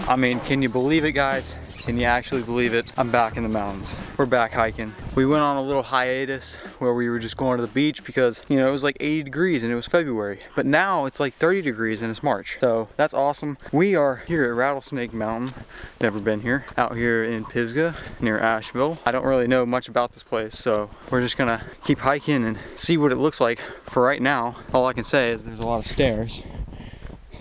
I mean, can you believe it, guys? Can you actually believe it? I'm back in the mountains. We're back hiking. We went on a little hiatus where we were just going to the beach because, you know, it was like 80 degrees and it was February. But now it's like 30 degrees and it's March. So that's awesome. We are here at Rattlesnake Mountain. Never been here. Out here in Pisgah near Asheville. I don't really know much about this place, so we're just gonna keep hiking and see what it looks like. For right now, all I can say is there's a lot of stairs.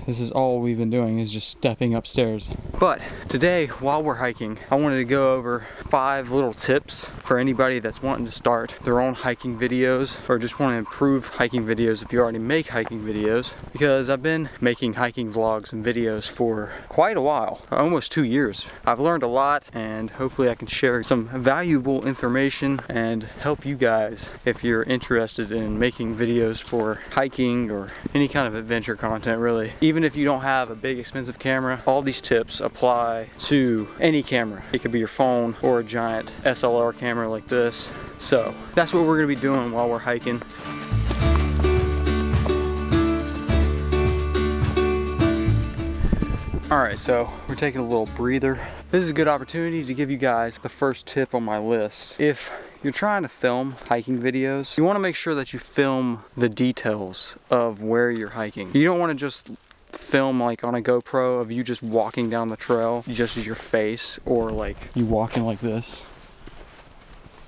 This is all we've been doing, is just stepping upstairs. But today, while we're hiking, I wanted to go over 5 little tips for anybody that's wanting to start their own hiking videos or just want to improve hiking videos if you already make hiking videos. Because I've been making hiking vlogs and videos for quite a while, almost 2 years. I've learned a lot and hopefully I can share some valuable information and help you guys if you're interested in making videos for hiking or any kind of adventure content, really. Even if you don't have a big expensive camera, all these tips apply to any camera. It could be your phone or a giant SLR camera like this. So that's what we're gonna be doing while we're hiking. Alright, so we're taking a little breather. This is a good opportunity to give you guys the first tip on my list. If you're trying to film hiking videos, you want to make sure that you film the details of where you're hiking. You don't want to just film like on a GoPro of you just walking down the trail, just as your face, or like you walking like this.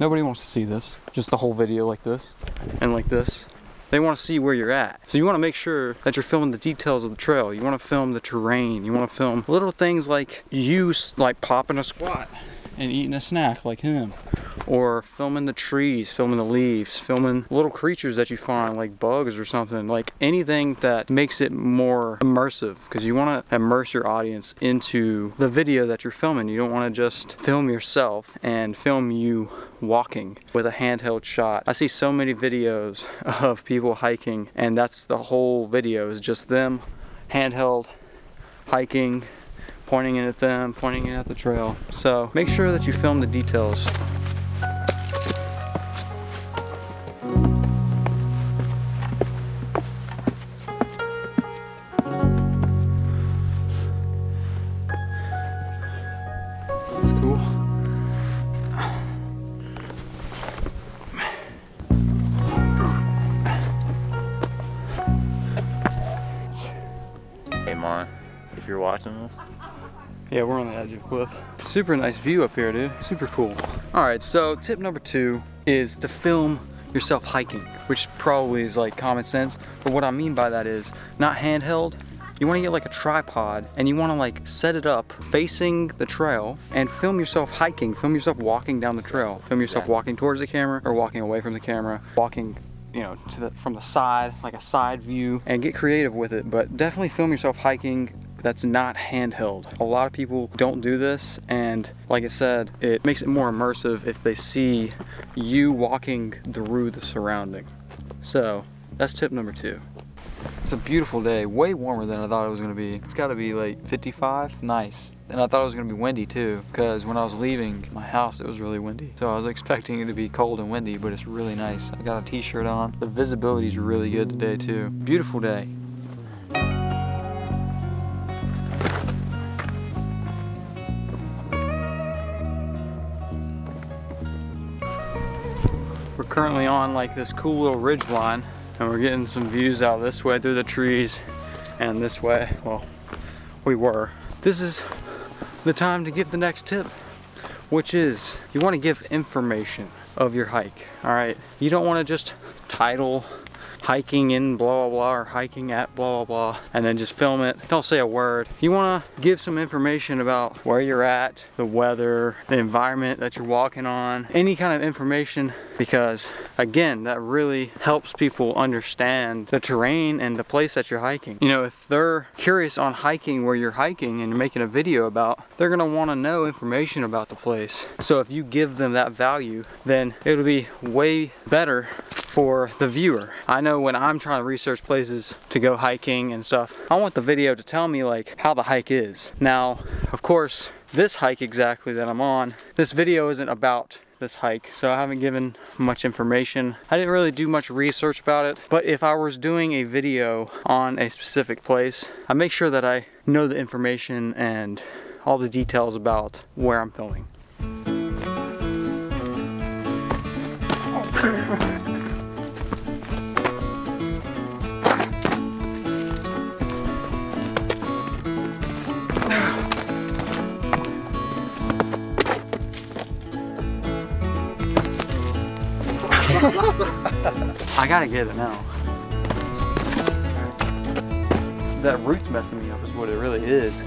Nobody wants to see this. Just the whole video like this and like this. They want to see where you're at. So you want to make sure that you're filming the details of the trail. You want to film the terrain. You want to film little things like you like popping a squat and eating a snack like him. Or filming the trees, filming the leaves, filming little creatures that you find like bugs or something. Like anything that makes it more immersive, because you want to immerse your audience into the video that you're filming. You don't want to just film yourself and film you walking with a handheld shot. I see so many videos of people hiking and that's the whole video, is just them handheld hiking, pointing at them, pointing at the trail. So make sure that you film the details. Hey Mon, if you're watching this. Yeah, we're on the edge of a cliff. Super nice view up here, dude. Super cool. All right, so tip number 2 is to film yourself hiking, which probably is like common sense. But what I mean by that is not handheld. You want to get like a tripod and you want to like set it up facing the trail and film yourself hiking, film yourself walking down the trail, film yourself walking towards the camera or walking away from the camera, walking, you know, from the side, like a side view, and get creative with it. But definitely film yourself hiking that's not handheld. A lot of people don't do this, and like I said, it makes it more immersive if they see you walking through the surrounding. So that's tip number 2. It's a beautiful day, way warmer than I thought it was gonna be. It's gotta be like 55, nice. And I thought it was gonna be windy too, because when I was leaving my house, it was really windy. So I was expecting it to be cold and windy, but it's really nice. I got a t-shirt on. The visibility is really good today too. Beautiful day. We're currently on like this cool little ridge line, and we're getting some views out this way through the trees and this way. Well, we were. This is the time to give the next tip, which is you want to give information of your hike. All right, you don't want to just title hiking in blah blah blah or hiking at blah blah blah and then just film it. Don't say a word. You want to give some information about where you're at, the weather, the environment that you're walking on, any kind of information, because again, that really helps people understand the terrain and the place that you're hiking. You know, if they're curious on hiking where you're hiking and you're making a video about, they're gonna want to know information about the place. So if you give them that value, then it'll be way better for the viewer. I know when I'm trying to research places to go hiking and stuff, I want the video to tell me like how the hike is. Now, of course, this hike exactly that I'm on, this video isn't about this hike, so I haven't given much information. I didn't really do much research about it, but if I was doing a video on a specific place, I make sure that I know the information and all the details about where I'm filming. I gotta get it now. That root's messing me up is what it really is.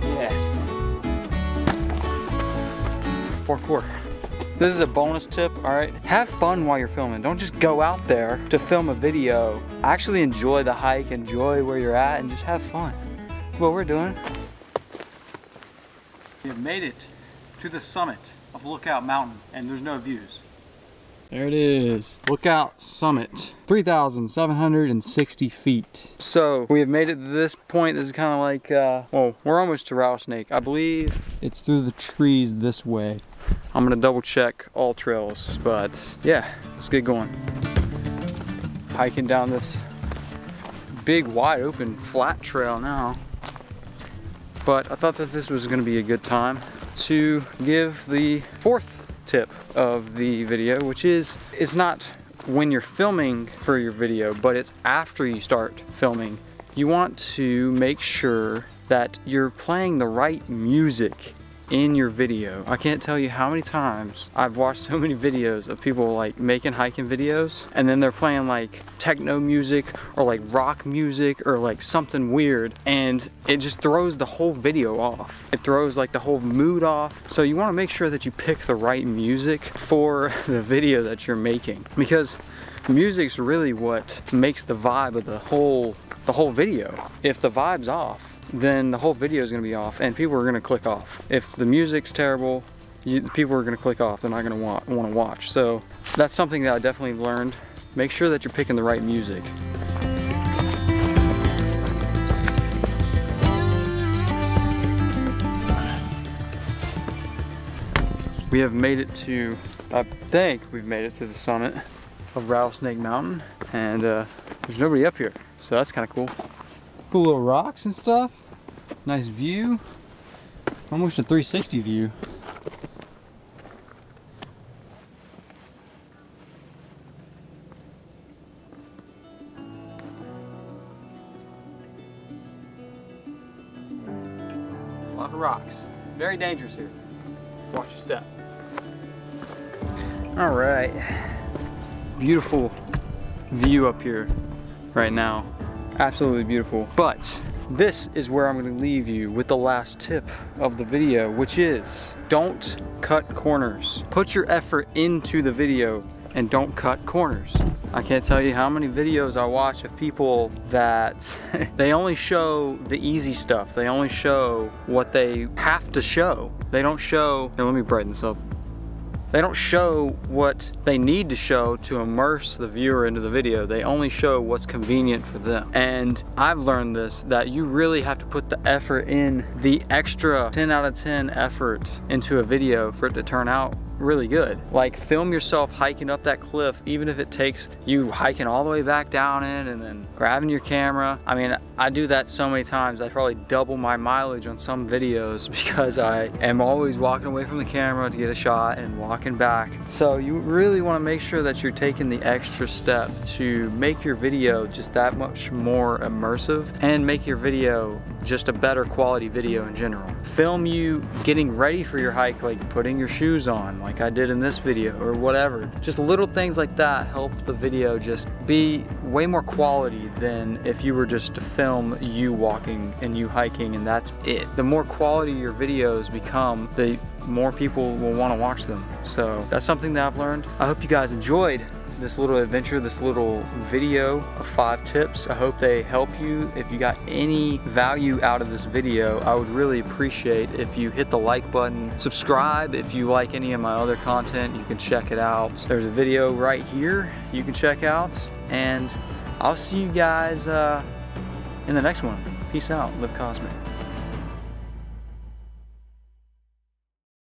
Yes. 4/4. This is a bonus tip, all right? Have fun while you're filming. Don't just go out there to film a video. Actually enjoy the hike, enjoy where you're at, and just have fun. That's what we're doing. We have made it to the summit of Lookout Mountain, and there's no views. There it is, Lookout Summit, 3,760 feet. So we have made it to this point. This is kind of like, well, we're almost to Rattlesnake. I believe it's through the trees this way. I'm gonna double check all trails, but yeah, let's get going. Hiking down this big, wide open, flat trail now. But I thought that this was gonna be a good time to give the fourth tip of the video, which is, it's not when you're filming for your video, but it's after you start filming. You want to make sure that you're playing the right music in your video. I can't tell you how many times I've watched so many videos of people like making hiking videos, and then they're playing like techno music or like rock music or like something weird, and it just throws the whole video off. It throws like the whole mood off. So you want to make sure that you pick the right music for the video that you're making, because music's really what makes the vibe of the whole video. If the vibe's off, then the whole video is going to be off and people are going to click off. If the music's terrible, people are going to click off. They're not going to want to watch. So that's something that I definitely learned. Make sure that you're picking the right music. We have made it to, I think we've made it to the summit of Rattlesnake Mountain, and there's nobody up here. So that's kind of cool. Cool little rocks and stuff. Nice view. Almost a 360 view. A lot of rocks. Very dangerous here. Watch your step. All right. Beautiful view up here right now. Absolutely beautiful. But this is where I'm going to leave you with the last tip of the video, which is don't cut corners. Put your effort into the video and don't cut corners. I can't tell you how many videos I watch of people that they only show the easy stuff. They only show what they have to show. They don't show, now let me brighten this up. They don't show what they need to show to immerse the viewer into the video. They only show what's convenient for them. And I've learned this, that you really have to put the effort in, the extra 10 out of 10 effort into a video for it to turn out really good. Like, film yourself hiking up that cliff, even if it takes you hiking all the way back down it and then grabbing your camera. I mean, I do that so many times. I probably double my mileage on some videos because I am always walking away from the camera to get a shot and walking back. So you really want to make sure that you're taking the extra step to make your video just that much more immersive and make your video just a better quality video in general. Film you getting ready for your hike, like putting your shoes on, like I did in this video, or whatever. Just little things like that help the video just be way more quality than if you were just to film you walking and you hiking and that's it. The more quality your videos become, the more people will want to watch them. So that's something that I've learned. I hope you guys enjoyed this little adventure, this little video of 5 tips. I hope they help you. If you got any value out of this video, I would really appreciate if you hit the like button. Subscribe if you like any of my other content. You can check it out. There's a video right here you can check out, and I'll see you guys in the next one. Peace out. Live Cosmic.